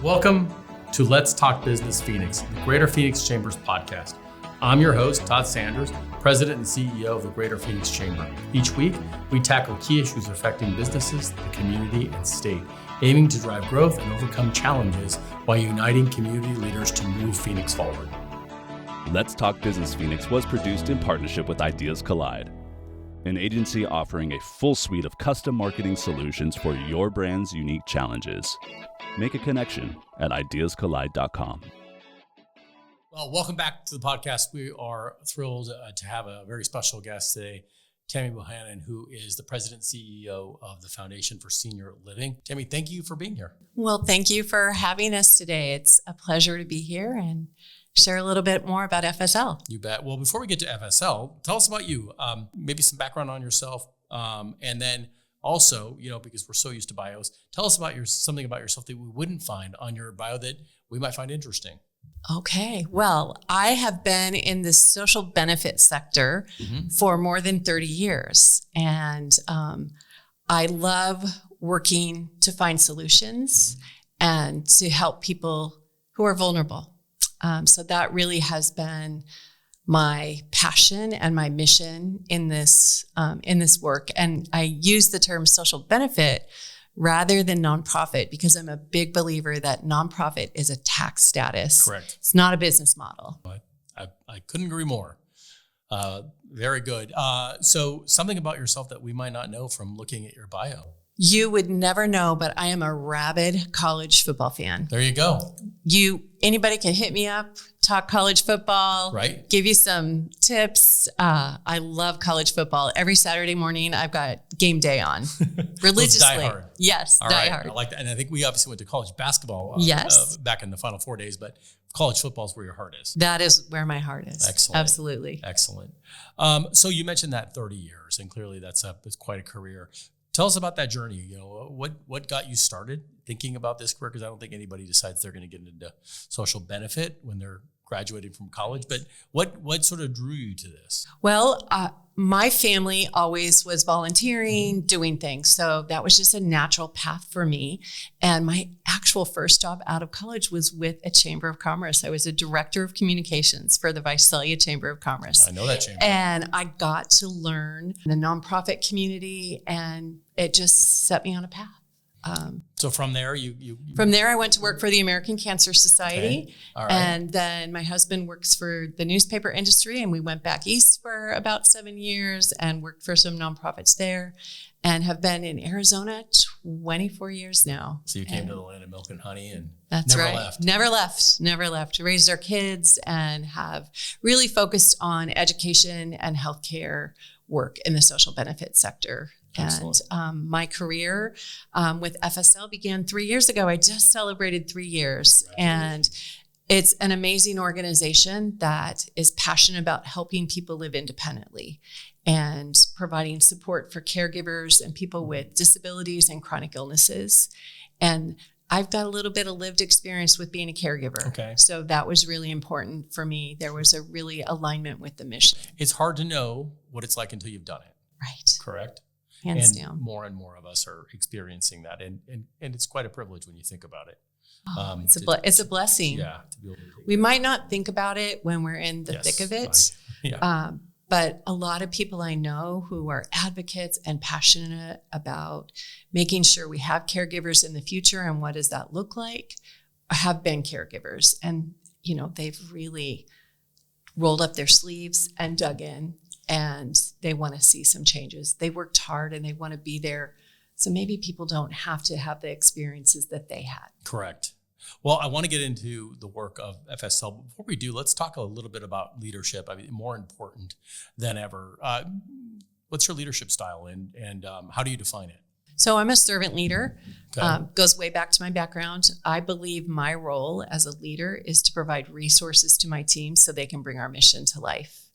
Welcome to Let's Talk Business Phoenix, the Greater Phoenix Chambers podcast. I'm your host, Todd Sanders, President and CEO of the Greater Phoenix Chamber. Each week, we tackle key issues affecting businesses, the community, and state, aiming to drive growth and overcome challenges while uniting community leaders to move Phoenix forward. Let's Talk Business Phoenix was produced in partnership with Ideas Collide, an agency offering a full suite of custom marketing solutions for your brand's unique challenges. Make a connection at ideascollide.com. Well, welcome back to the podcast. We are thrilled to have a very special guest today, Tami Bohannon, who is the President and CEO of the Foundation for Senior Living. Tami, thank you for being here. Well, thank you for having us today. It's a pleasure to be here and share a little bit more about FSL. You bet. Well, before we get to FSL, tell us about you. Maybe some background on yourself, and then also, because we're so used to bios, tell us about something about yourself that we wouldn't find on your bio that we might find interesting. Okay. Well, I have been in the social benefit sector for more than 30 years. And I love working to find solutions and to help people who are vulnerable. So that really has been my passion and my mission in this work. And I use the term social benefit rather than nonprofit because I'm a big believer that nonprofit is a tax status. Correct. It's not a business model. I couldn't agree more. Very good. So something about yourself that we might not know from looking at your bio. You would never know, but I am a rabid college football fan. There you go. Anybody can hit me up, talk college football, right? Give you some tips. I love college football. Every Saturday morning, I've got game day on religiously. Die hard. Yes, all die right. hard. I like that. And I think we obviously went to college basketball back in the Final Four days, but college football is where your heart is. That is where my heart is. Excellent. Absolutely. Excellent. So you mentioned that 30 years, and clearly that's quite a career. Tell us about that journey. What got you started thinking about this career? Because I don't think anybody decides they're going to get into social benefit when they're graduating from college. But what sort of drew you to this? Well, my family always was volunteering, doing things. So that was just a natural path for me. And my actual first job out of college was with a Chamber of Commerce. I was a director of communications for the Visalia Chamber of Commerce. I know that chamber. And I got to learn the nonprofit community, and it just set me on a path. So from there, From there, I went to work for the American Cancer Society. Okay. All right. And then my husband works for the newspaper industry, and we went back east for about 7 years and worked for some nonprofits there and have been in Arizona 24 years now. So you came to the land of milk and honey and that's never right. left. Never left. Raised our kids and have really focused on education and healthcare work in the social benefit sector. Excellent. And my career with FSL began 3 years ago. I just celebrated 3 years. And it's an amazing organization that is passionate about helping people live independently and providing support for caregivers and people with disabilities and chronic illnesses. And I've got a little bit of lived experience with being a caregiver. Okay. So that was really important for me. There was a really alignment with the mission. It's hard to know what it's like until you've done it. Right. Correct? Hands and down. More and more of us are experiencing that. And it's quite a privilege when you think about it. It's a blessing. Yeah. To be able to we might not think about it when we're in the thick of it. But a lot of people I know who are advocates and passionate about making sure we have caregivers in the future and what does that look like, have been caregivers. And, they've really rolled up their sleeves and dug in, and they want to see some changes. They worked hard and they want to be there. So maybe people don't have to have the experiences that they had. Correct. Well, I want to get into the work of FSL. Before we do, let's talk a little bit about leadership. I mean, more important than ever. What's your leadership style and how do you define it? So I'm a servant leader. Okay. Goes way back to my background. I believe my role as a leader is to provide resources to my team so they can bring our mission to life.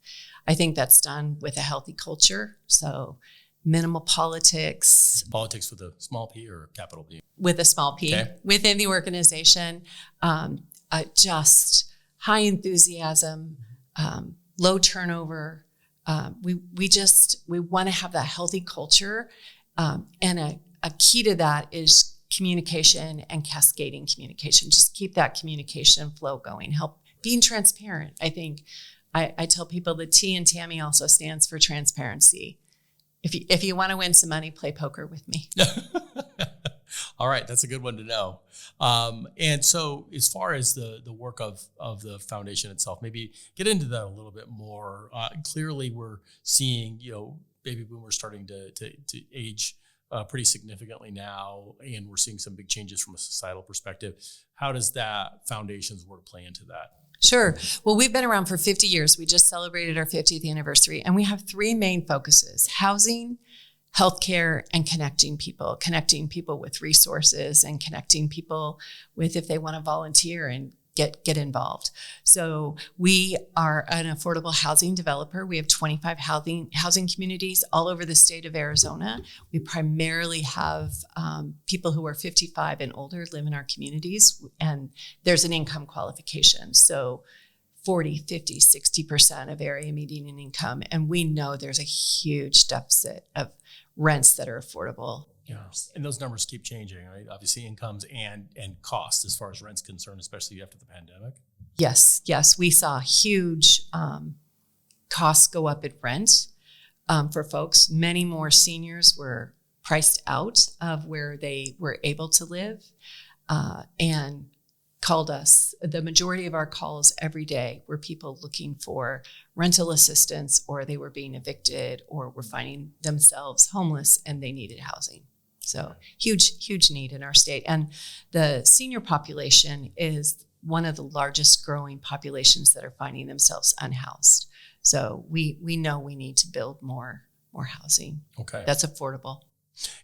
I think that's done with a healthy culture. So minimal politics. Politics with a small p or a capital P? With a small p. Okay. Within the organization. Just high enthusiasm, low turnover. We want to have that healthy culture. And a key to that is communication and cascading communication. Just keep that communication flow going. Help being transparent. I think I tell people the T in Tami also stands for transparency. If you want to win some money, play poker with me. All right, that's a good one to know. And so as far as the work of the foundation itself, maybe get into that a little bit more. Clearly, we're seeing, baby boomers starting to age pretty significantly now, and we're seeing some big changes from a societal perspective. How does that foundation's work play into that? Sure. Well, we've been around for 50 years. We just celebrated our 50th anniversary, and we have three main focuses: housing, healthcare, and connecting people with resources, and connecting people with, if they want to volunteer and get involved. So we are an affordable housing developer. We have 25 housing communities all over the state of Arizona. We primarily have people who are 55 and older live in our communities, and there's an income qualification. So 40, 50, 60% of area median income. And we know there's a huge deficit of rents that are affordable. Yeah, and those numbers keep changing, right? Obviously, incomes and costs as far as rent's concerned, especially after the pandemic. Yes. We saw huge costs go up in rent for folks. Many more seniors were priced out of where they were able to live and called us. The majority of our calls every day were people looking for rental assistance, or they were being evicted, or were finding themselves homeless and they needed housing. So huge need in our state. And the senior population is one of the largest growing populations that are finding themselves unhoused. So we know we need to build more housing. Okay. That's affordable.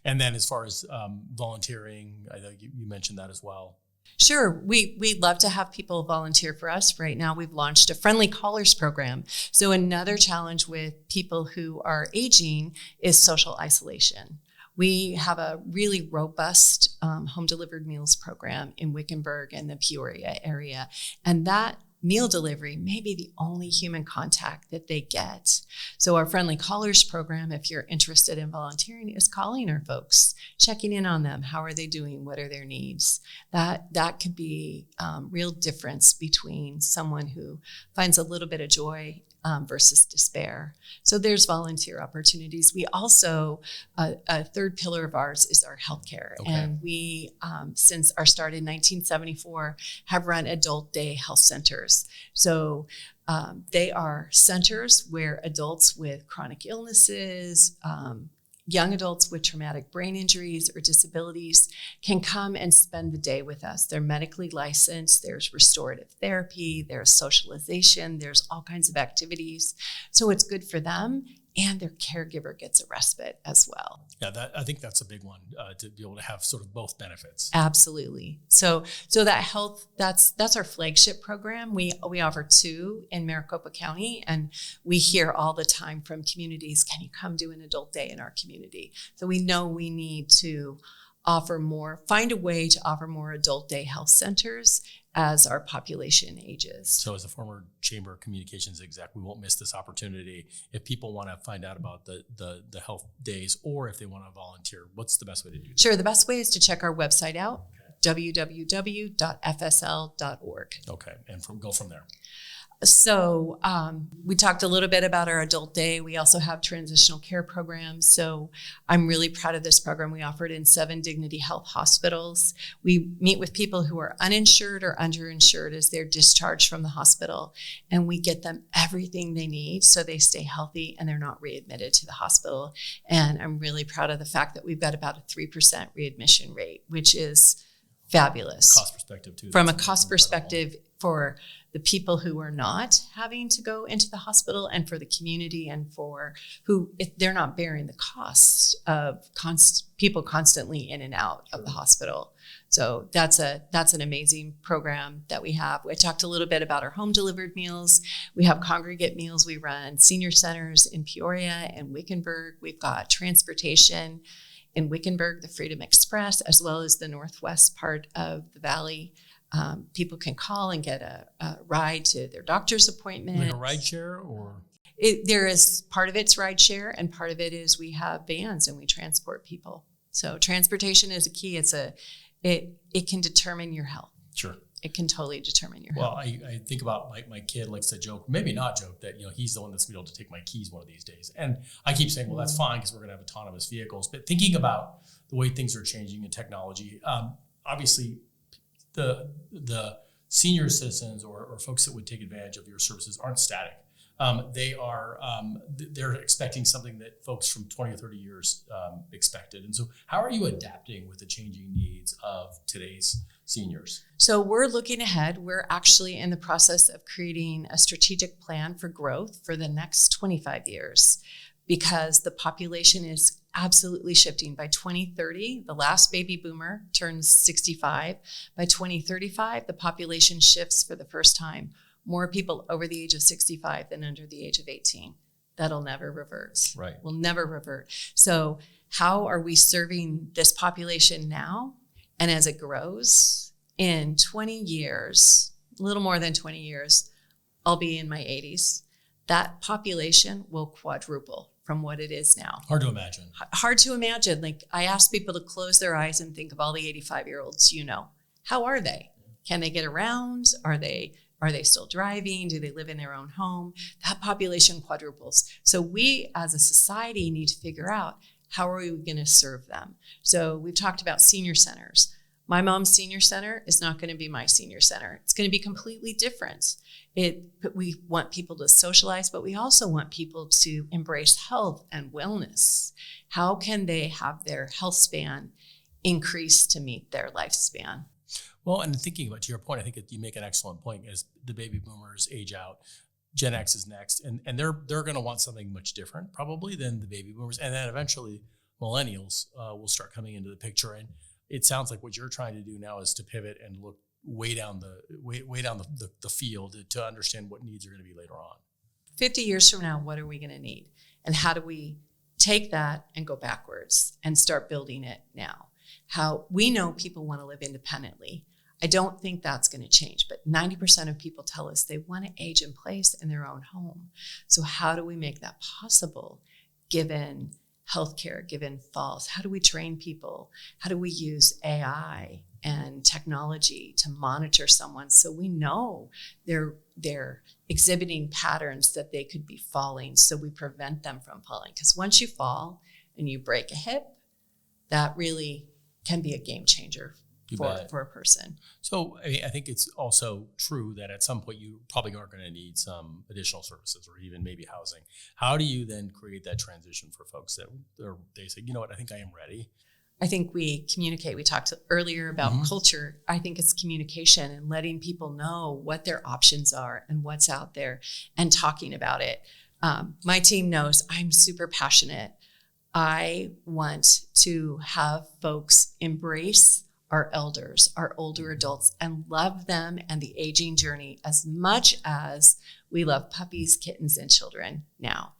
And then as far as volunteering, I know you mentioned that as well. Sure. We'd love to have people volunteer for us. Right now, we've launched a Friendly Callers program. So another challenge with people who are aging is social isolation. We have a really robust home delivered meals program in Wickenburg and the Peoria area. And that meal delivery may be the only human contact that they get. So our Friendly Callers program, if you're interested in volunteering, is calling our folks, checking in on them. How are they doing? What are their needs? That could be real difference between someone who finds a little bit of joy versus despair. So there's volunteer opportunities. We also, a third pillar of ours is our healthcare. Okay. And we, since our start in 1974, have run adult day health centers. So they are centers where adults with chronic illnesses, young adults with traumatic brain injuries or disabilities can come and spend the day with us. They're medically licensed. There's restorative therapy. There's socialization. There's all kinds of activities. So it's good for them, and their caregiver gets a respite as well. Yeah, I think that's a big one, to be able to have sort of both benefits. Absolutely. So that health, that's our flagship program. We offer two in Maricopa County, and we hear all the time from communities, can you come do an adult day in our community? So we know we need to find a way to offer more adult day health centers as our population ages. So as a former Chamber Communications exec, we won't miss this opportunity. If people want to find out about the health days, or if they want to volunteer, what's the best way to do that? Sure. The best way is to check our website out, www.fsl.org. Okay. And go from there. So we talked a little bit about our adult day. We also have transitional care programs. So I'm really proud of this program. We offer it in 7 Dignity Health hospitals. We meet with people who are uninsured or underinsured as they're discharged from the hospital, and we get them everything they need so they stay healthy and they're not readmitted to the hospital. And I'm really proud of the fact that we've got about a 3% readmission rate, which is fabulous. Cost perspective too. From a cost perspective for the people who are not having to go into the hospital, and for the community, and for who, if they're not bearing the costs of people constantly in and out of the hospital. So that's an amazing program that we have. I talked a little bit about our home delivered meals. We have congregate meals. We run senior centers in Peoria and Wickenburg. We've got transportation in Wickenburg, the Freedom Express, as well as the northwest part of the valley. People can call and get a ride to their doctor's appointment. Like a ride share, or? There is part of it's ride share, and part of it is we have vans and we transport people. So transportation is a key. It can determine your health. Sure. It can totally determine your Well, health. I think about my kid likes to joke, maybe not joke, that he's the one that's going to be able to take my keys one of these days. And I keep saying, well, that's fine because we're going to have autonomous vehicles. But thinking about the way things are changing in technology, obviously the senior citizens or folks that would take advantage of your services aren't static. They're expecting something that folks from 20 or 30 years expected. And so how are you adapting with the changing needs of today's seniors? So we're looking ahead. We're actually in the process of creating a strategic plan for growth for the next 25 years because the population is absolutely shifting. By 2030, the last baby boomer turns 65. By 2035, the population shifts for the first time. More people over the age of 65 than under the age of 18. That'll never revert. Right. Will never revert. So how are we serving this population now? And as it grows, in 20 years, a little more than 20 years, I'll be in my 80s. That population will quadruple from what it is now. Hard to imagine. Hard to imagine. Like I ask people to close their eyes and think of all the 85-year-olds How are they? Can they get around? Are they still driving? Do they live in their own home? That population quadruples. So we as a society need to figure out how are we going to serve them? So we've talked about senior centers. My mom's senior center is not going to be my senior center. It's going to be completely different. We want people to socialize, but we also want people to embrace health and wellness. How can they have their health span increase to meet their lifespan? Well, and thinking about to your point, I think that you make an excellent point as the baby boomers age out. Gen X is next, and they're going to want something much different probably than the baby boomers, and then eventually millennials will start coming into the picture. And it sounds like what you're trying to do now is to pivot and look way down the field to understand what needs are going to be later on. 50 years from now, what are we going to need, and how do we take that and go backwards and start building it now? How we know people want to live independently. I don't think that's going to change, but 90% of people tell us they want to age in place in their own home. So how do we make that possible given healthcare, given falls? How do we train people? How do we use AI and technology to monitor someone so we know they're exhibiting patterns that they could be falling, so we prevent them from falling? Because once you fall and you break a hip, that really can be a game changer for a person. So I think it's also true that at some point you probably are going to need some additional services or even maybe housing. How do you then create that transition for folks that they say, I think I am ready? I think we communicate. We talked earlier about culture. I think it's communication and letting people know what their options are and what's out there and talking about it. My team knows I'm super passionate. I want to have folks embrace our elders, our older adults, and love them and the aging journey as much as we love puppies, kittens, and children now.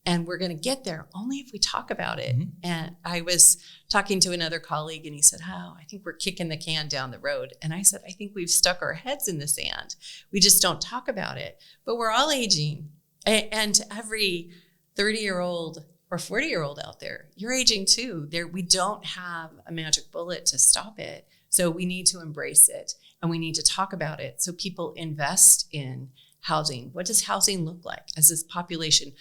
And we're going to get there only if we talk about it. And I was talking to another colleague and he said, I think we're kicking the can down the road. And I said, I think we've stuck our heads in the sand. We just don't talk about it. But we're all aging. And to every 30-year-old or 40-year-old out there, you're aging too. We don't have a magic bullet to stop it. So we need to embrace it and we need to talk about it so people invest in housing. What does housing look like as this population?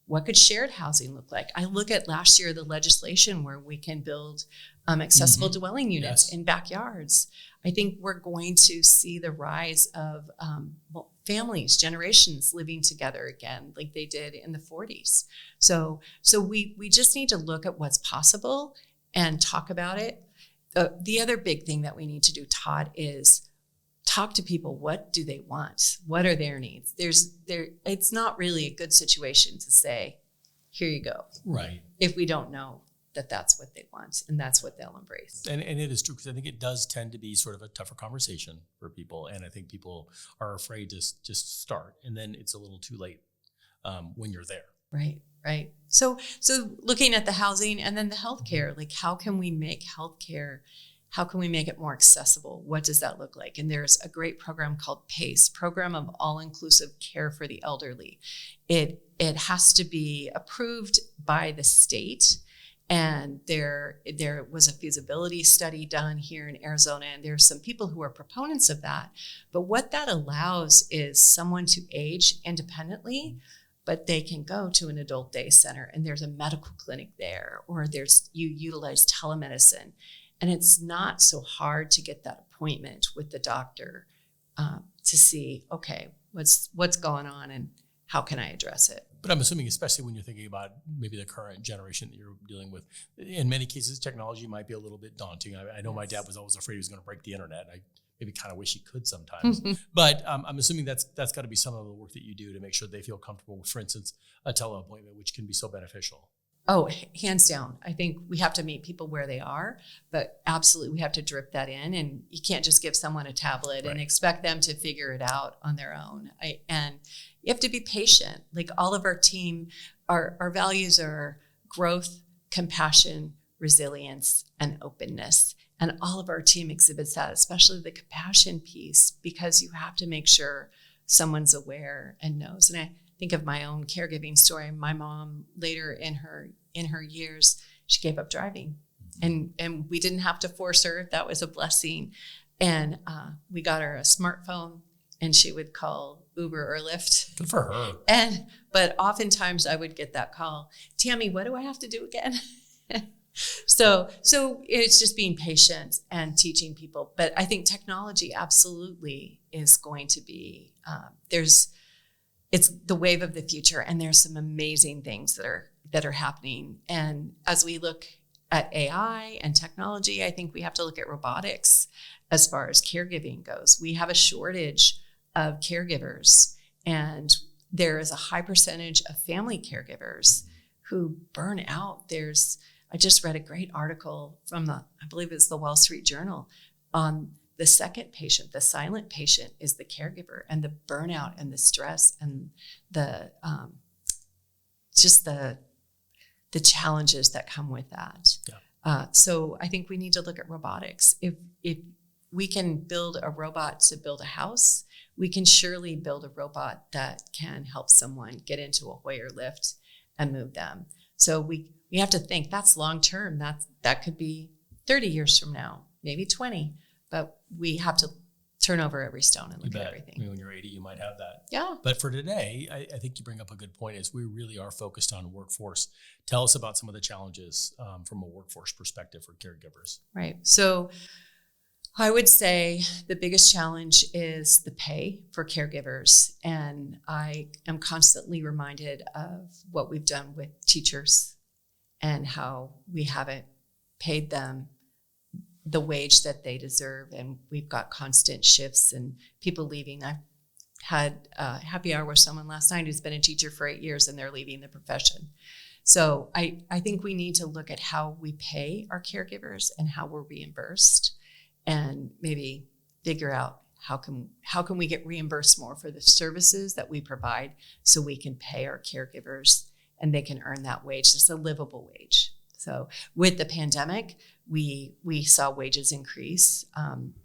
What could shared housing look like? I look at last year, the legislation where we can build accessible dwelling units in backyards. I think we're going to see the rise of families, generations living together again, like they did in the 40s. So we just need to look at what's possible and talk about it. The other big thing that we need to do, Todd, is talk to people. What do they want? What are their needs? It's not really a good situation to say, here you go. Right. If we don't know that that's what they want and that's what they'll embrace. And it is true because I think it does tend to be sort of a tougher conversation for people. And I think people are afraid to just start. And then it's a little too late when you're there. Right. So looking at the housing and then the healthcare, like how can we make healthcare, how can we make it more accessible? What does that look like? And there's a great program called PACE, Program of All-Inclusive Care for the Elderly. It has to be approved by the state And there was a feasibility study done here in Arizona, and there's some people who are proponents of that. But what that allows is someone to age independently, but they can go to an adult day center and there's a medical clinic there, or you utilize telemedicine. And it's not so hard to get that appointment with the doctor to see, okay, what's going on and how can I address it? But I'm assuming, especially when you're thinking about maybe the current generation that you're dealing with, in many cases, technology might be a little bit daunting. I know my dad was always afraid he was going to break the internet. I maybe kind of wish he could sometimes. But I'm assuming that's got to be some of the work that you do to make sure they feel comfortable with, for instance, a teleappointment, which can be so beneficial. Oh, hands down. I think we have to meet people where they are, but absolutely we have to drip that in, and you can't just give someone a tablet and expect them to figure it out on their own. And you have to be patient. Like all of our team, our values are growth, compassion, resilience, and openness. And all of our team exhibits that, especially the compassion piece, because you have to make sure someone's aware and knows. And I think of my own caregiving story. My mom, later in her years, she gave up driving, and we didn't have to force her. That was a blessing. And we got her a smartphone, and she would call Uber or Lyft. Good for her. But oftentimes I would get that call, Tami, what do I have to do again? So it's just being patient and teaching people. But I think technology absolutely is going to be, it's the wave of the future, and there's some amazing things that are happening. And as we look at AI and technology, I think we have to look at robotics as far as caregiving goes. We have a shortage of caregivers, and there is a high percentage of family caregivers who burn out. I just read a great article from I believe it's the Wall Street Journal, on the second patient, the silent patient, is the caregiver, and the burnout and the stress and the challenges that come with that. Yeah. So I think we need to look at robotics. If we can build a robot to build a house, we can surely build a robot that can help someone get into a Hoyer lift and move them. So we have to think that's long term. That could be 30 years from now, maybe 20. But we have to turn over every stone and look at everything. I mean, when you're 80, you might have that. Yeah. But for today, I think you bring up a good point, is we really are focused on workforce. Tell us about some of the challenges from a workforce perspective for caregivers. Right. So I would say the biggest challenge is the pay for caregivers. And I am constantly reminded of what we've done with teachers and how we haven't paid them the wage that they deserve. And we've got constant shifts and people leaving. I had a happy hour with someone last night who's been a teacher for 8 years, and they're leaving the profession. So I think we need to look at how we pay our caregivers and how we're reimbursed, and maybe figure out how can we get reimbursed more for the services that we provide, so we can pay our caregivers and they can earn that wage. It's a livable wage. So with the pandemic, we saw wages increase.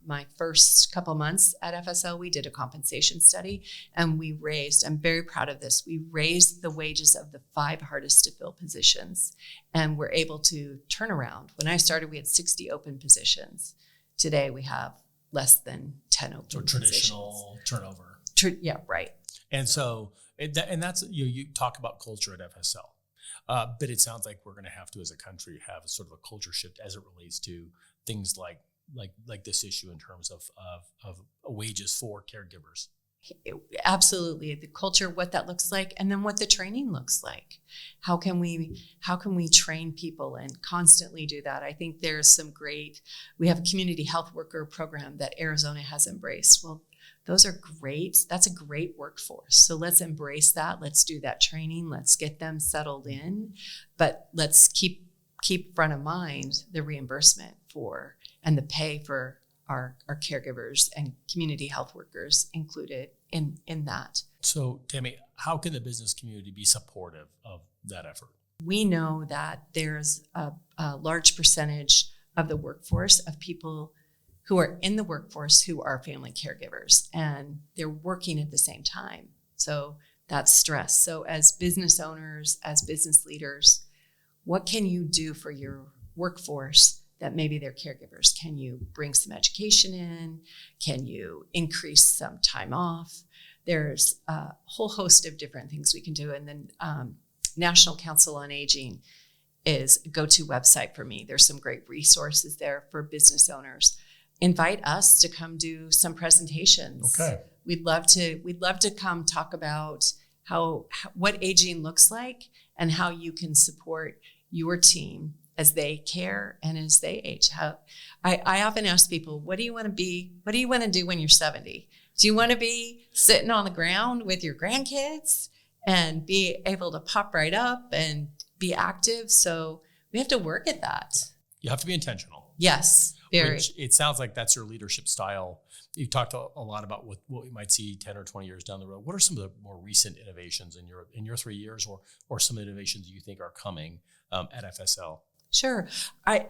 My first couple months at FSL, we did a compensation study, and I'm very proud of this, we raised the wages of the 5 hardest to fill positions, and we're able to turn around. When I started, we had 60 open positions. Today, we have less than 10 open positions. So traditional turnover. Yeah, right. And so, and that's, you talk about culture at FSL. But it sounds like we're going to have to, as a country, have a sort of a culture shift as it relates to things like this issue in terms of wages for caregivers. Absolutely, the culture, what that looks like, and then what the training looks like. How can we train people and constantly do that? I think there's we have a community health worker program that Arizona has embraced. Well, those are great. That's a great workforce. So let's embrace that. Let's do that training. Let's get them settled in. But let's keep front of mind the reimbursement for and the pay for our caregivers and community health workers included in that. So, Tami, how can the business community be supportive of that effort? We know that there's a large percentage of the workforce of people who are in the workforce who are family caregivers, and they're working at the same time. So that's stress. So as business owners, as business leaders, what can you do for your workforce that maybe they're caregivers? Can you bring some education in? Can you increase some time off? There's a whole host of different things we can do. And then National Council on Aging is a go-to website for me. There's some great resources there for business owners. Invite us to come do some presentations. Okay. We'd love to come talk about what aging looks like and how you can support your team as they care and as they age. I often ask people, what do you want to be? What do you want to do when you're 70? Do you want to be sitting on the ground with your grandkids and be able to pop right up and be active? So we have to work at that. You have to be intentional. Yes, very. Which it sounds like that's your leadership style. You talked a lot about what we might see 10 or 20 years down the road. What are some of the more recent innovations in your 3 years, or some innovations you think are coming at FSL? Sure. I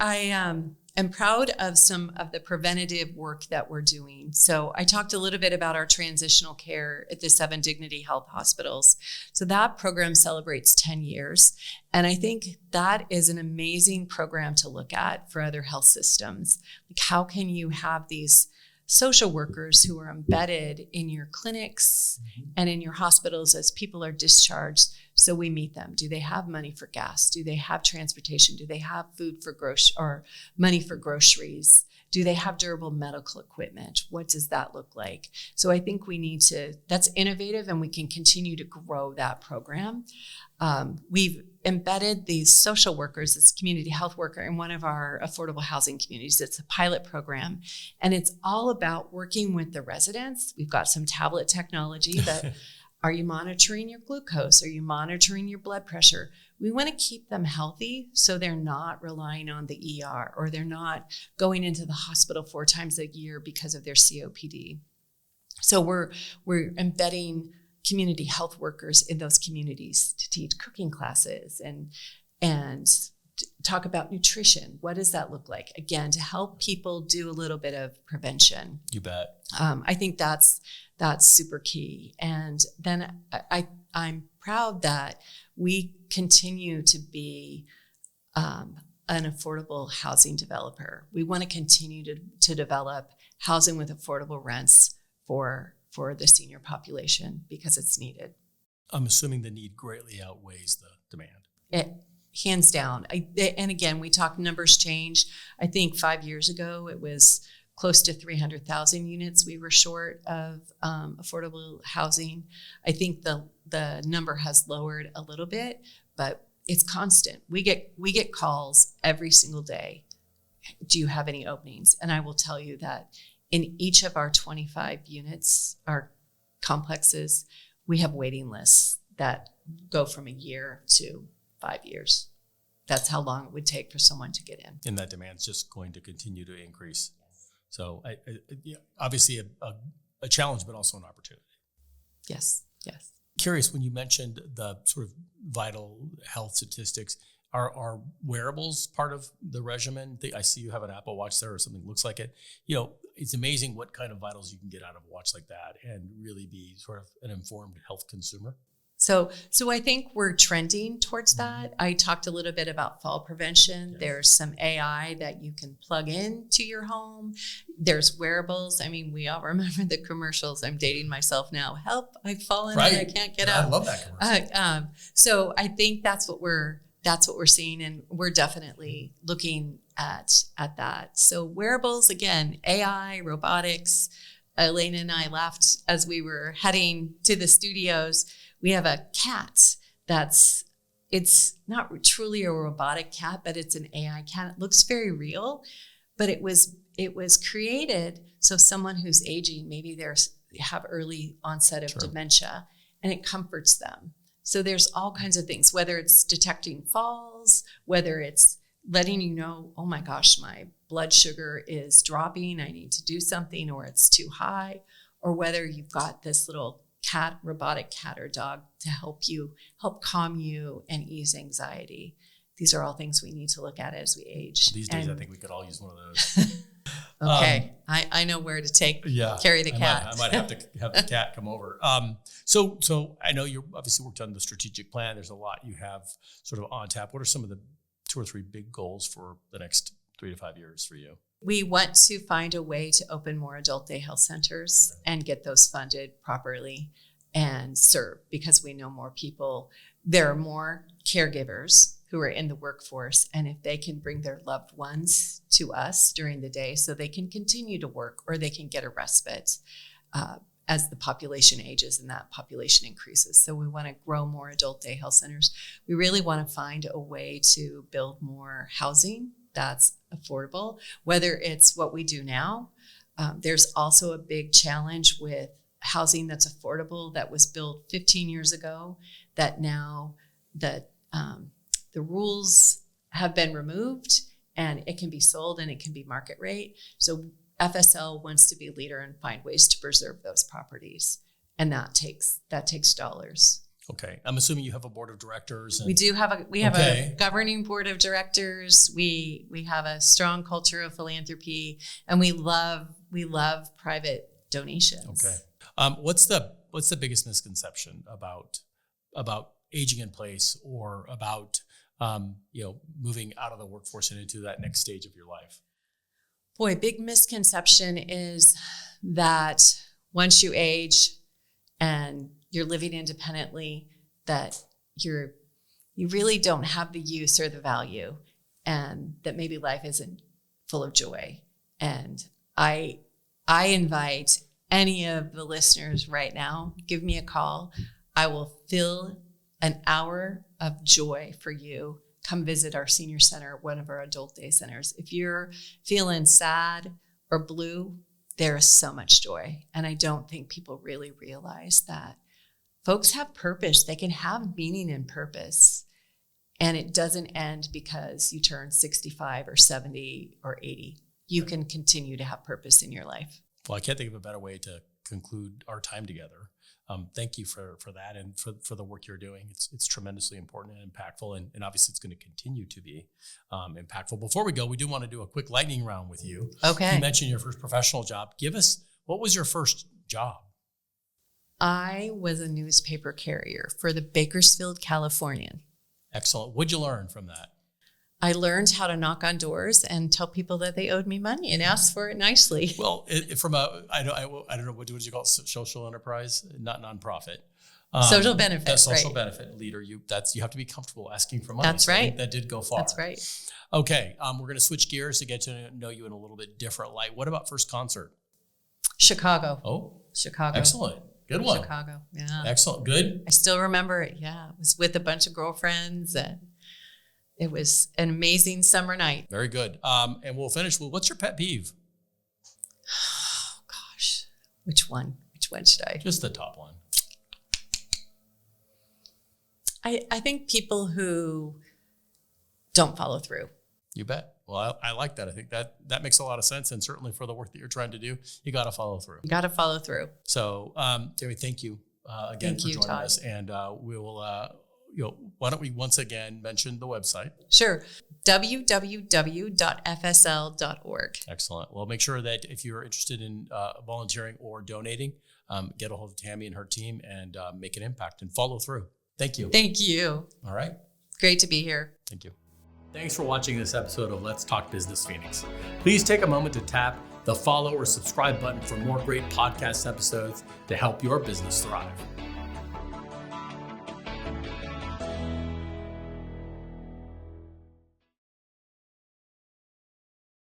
am proud of some of the preventative work that we're doing. So I talked a little bit about our transitional care at the 7 Dignity Health hospitals. So that program celebrates 10 years. And I think that is an amazing program to look at for other health systems. Like, how can you have these social workers who are embedded in your clinics and in your hospitals as people are discharged, so we meet them? Do they have money for gas? Do they have transportation? Do they have food for or money for groceries? Do they have durable medical equipment? What does that look like? So I think that's innovative, and we can continue to grow that program. We've embedded these social workers as community health worker in one of our affordable housing communities. It's a pilot program, and it's all about working with the residents. We've got some tablet technology that are you monitoring your glucose? Are you monitoring your blood pressure? We want to keep them healthy so they're not relying on the ER, or they're not going into the hospital 4 times a year because of their COPD. So we're embedding community health workers in those communities to teach cooking classes and talk about nutrition. What does that look like? Again, to help people do a little bit of prevention. You bet. I think that's super key. And then I'm proud that we continue to be an affordable housing developer. We want to continue to develop housing with affordable rents for the senior population because it's needed. I'm assuming the need greatly outweighs the demand. Hands down. And again, we talk numbers change. I think 5 years ago, it was close to 300,000 units we were short of affordable housing. I think the number has lowered a little bit, but it's constant. We get calls every single day. Do you have any openings? And I will tell you that in each of our 25 units, our complexes, we have waiting lists that go from a year to 5 years. That's how long it would take for someone to get in. And that demand's just going to continue to increase. So obviously a challenge, but also an opportunity. Yes. Curious, when you mentioned the sort of vital health statistics, are wearables part of the regimen? I see you have an Apple Watch there, or something that looks like it. It's amazing what kind of vitals you can get out of a watch like that and really be sort of an informed health consumer. So I think we're trending towards that. I talked a little bit about fall prevention. Yes. There's some AI that you can plug in to your home. There's wearables. I mean, we all remember the commercials. I'm dating myself now. Help, I've fallen and I can't get up. I love that commercial. So I think that's what we're seeing, and we're definitely looking at that. So wearables, again, AI, robotics. Elena and I laughed as we were heading to the studios. We have a cat it's not truly a robotic cat, but it's an AI cat. It looks very real, but it was created so someone who's aging, maybe they have early onset of dementia, and it comforts them. So there's all kinds of things, whether it's detecting falls, whether it's letting you know, oh my gosh, my blood sugar is dropping, I need to do something, or it's too high, or whether you've got this little robotic cat or dog to help calm you and ease anxiety. These are all things we need to look at as we age. These days, I think we could all use one of those. Okay, I know where to carry the cat. I might have to have the cat come over. So I know you obviously worked on the strategic plan. There's a lot you have sort of on tap. What are some of the 2 or 3 big goals for the next 3 to 5 years for you? We want to find a way to open more adult day health centers and get those funded properly and serve, because we know more people. There are more caregivers who are in the workforce, and if they can bring their loved ones to us during the day so they can continue to work or they can get a respite as the population ages and that population increases. So we want to grow more adult day health centers. We really want to find a way to build more housing that's affordable, whether it's what we do now. There's also a big challenge with housing that's affordable that was built 15 years ago, that now the rules have been removed and it can be sold and it can be market rate. So FSL wants to be a leader and find ways to preserve those properties. And that takes dollars. Okay. I'm assuming you have a board of directors. We do have a governing board of directors. We have a strong culture of philanthropy, and we love private donations. Okay. What's the biggest misconception about aging in place, or about moving out of the workforce and into that next stage of your life? Boy, big misconception is that once you age and you're living independently, that you really don't have the use or the value, and that maybe life isn't full of joy. And I invite any of the listeners right now, give me a call. I will fill an hour of joy for you. Come visit our senior center, one of our adult day centers. If you're feeling sad or blue, there is so much joy. And I don't think people really realize that folks have purpose. They can have meaning and purpose. And it doesn't end because you turn 65 or 70 or 80. You can continue to have purpose in your life. Well, I can't think of a better way to conclude our time together. Thank you for that, and for the work you're doing. It's tremendously important and impactful, and obviously it's going to continue to be impactful. Before we go, we do want to do a quick lightning round with you. Okay. You mentioned your first professional job. Give us, what was your first job? I was a newspaper carrier for the Bakersfield Californian. Excellent. What'd you learn from that? I learned how to knock on doors and tell people that they owed me money and ask for it nicely. Well, I don't know, what do you call it? Social enterprise, not nonprofit. Social benefit. That social right. benefit leader. You have to be comfortable asking for money. That's so right. That did go far. That's right. Okay. We're going to switch gears to get to know you in a little bit different light. What about first concert? Chicago. Oh, Chicago. Excellent. Good one. Chicago. Yeah. Excellent. Good. I still remember it. Yeah. It was with a bunch of girlfriends, and it was an amazing summer night. Very good. And we'll finish with, what's your pet peeve? Oh, gosh. Which one? Which one should I? Just the top one. I think people who don't follow through. You bet. Well, I like that. I think that makes a lot of sense. And certainly for the work that you're trying to do, you got to follow through. You got to follow through. So, Tami, thank you again for joining us. And we will, why don't we once again mention the website? Sure. www.fsl.org. Excellent. Well, make sure that if you're interested in volunteering or donating, get a hold of Tami and her team and make an impact and follow through. Thank you. Thank you. All right. Great to be here. Thank you. Thanks for watching this episode of Let's Talk Business Phoenix. Please take a moment to tap the follow or subscribe button for more great podcast episodes to help your business thrive.